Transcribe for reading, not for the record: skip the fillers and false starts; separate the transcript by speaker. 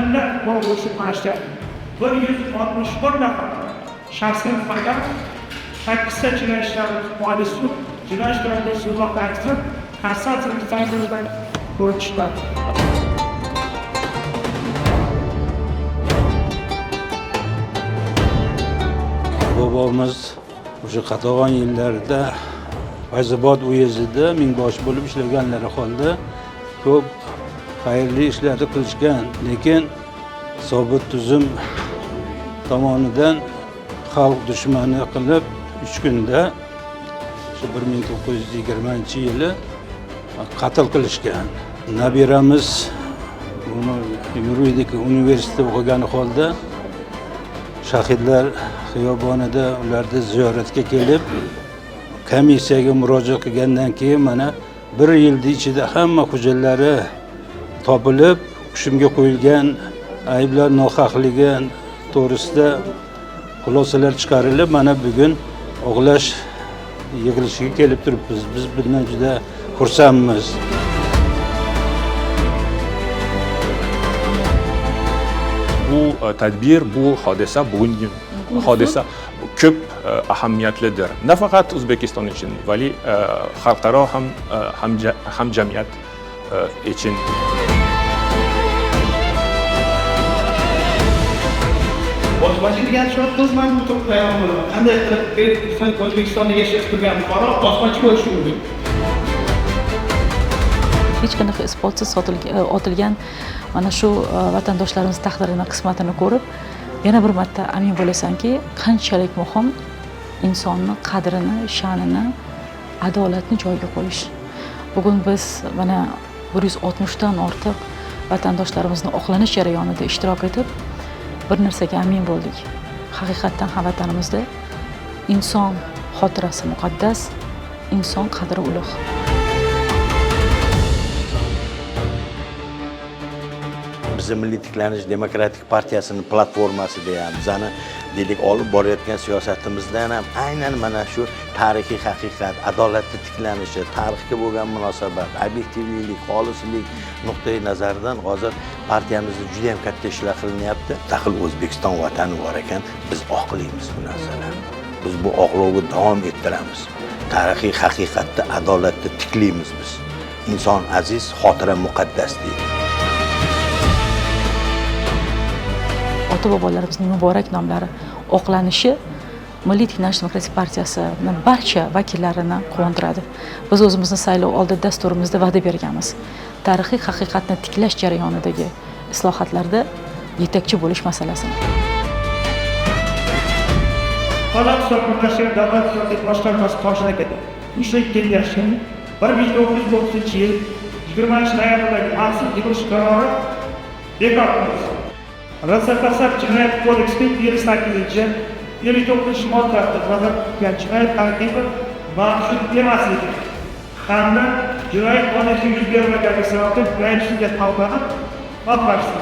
Speaker 1: Jumla bo'lishib qarashga 161 nafar shaxsga nisbatan 8 ta jinoiy ishlar foydasi jinoiy ishlarga sudlar aksi kassatsiya tayinlangan ko'rib chiqadi.
Speaker 2: Bobomiz o'sha qatag'on yillarida Fayzobod uyezida mingboshi bo'lib ishlaganlari holda ko'p xayrli ishlarni qilishgan, lekin sobit tuzum tomonidan xalq dushmani qilib 3 kunda 1920-yili qatl qilishgan. Nabiramiz uni yuridik universitetda o'qigan holda shahidlar xiyobonida ularni ziyoratga kelib, komissiyaga murojaat qilgandan keyin mana 1 yilning ichida hamma hujjatlari topilib, hukmga qo'yilgan ayblar nohaqligi to'g'risida xulosalar chiqarilib, mana bugun o'g'lash yig'ilishiga kelib turibmiz. Biz bundan juda xursandmiz.
Speaker 3: Bu tadbir, bu hodisa, bugungi hodisa ko'p ahamiyatlidir. Nafaqat O'zbekiston uchun, balki xalqaro hamjamiyat uchun.
Speaker 1: Bosmachi degan so'z men to'g'ri bo'laman. Qanday qilib O'zbekistonda yashab turgan fuqaro bosmachi bo'lishi mumkin?
Speaker 4: Hech qanaqa isbotsiz otilgan mana shu vatandoshlarimiz taqdirini, qismatini ko'rib, yana bir marta amin bo'lasanki, qanchalik muhim insonni qadrini, sha'nini, adolatni joyiga qo'yish. Bugun biz mana 160 dan ortiq vatandoshlarimizni oqlanish jarayonida ishtirok etib, bir narsaga amin bo'ldik. Haqiqatan ham vatanimizda inson xotirasi muqaddas, inson qadri ulug'.
Speaker 5: Bizim Milliy tiklanish demokratik partiyasining platformasida ham bizani deylik olib borayotgan siyosatimizda ham aynan mana shu tarixiy haqiqat, adolatli tiklanishi, tarixga bo'lgan munosabat, obyektivlik, xolislik nuqtai nazaridan hozir partiyamizda juda ham katta ishlar qilinyapti. Daxil O'zbekiston vatani bor ekan, biz oqlaymiz bu narsalarni. Biz bu oqlovni davom ettiramiz. Tarixiy haqiqatda adolatli tiklaymiz biz. Inson aziz, xotira muqaddas deydi.
Speaker 4: Ota-bobolarimizning muborak nomlari oqlanishi Milliy tiklanish demokratik partiyasining barcha vakillarini quvontiradi. Biz o'zimizni saylov oldi dasturimizda va'da berganmiz. Tarixiy haqiqatni tiklash jarayonidagi islohotlarda yetakchi bo'lish masalasini.
Speaker 1: Holat So'qmoqdagi davlat siyosiy boshqarmasi qoshida ketdi. 32 yoshli 1990-yil 20-noyabrdagi asl yig'ilish qarori bekor qilindi. RSFSR Jinoyat kodeksining 58-59-moddasi vazirga jinoyat tartibi mavjud emasligi hamda jinoyat kodeksining yuz bermaganligi sababli jinoyatchiga tavbani maqbashdi.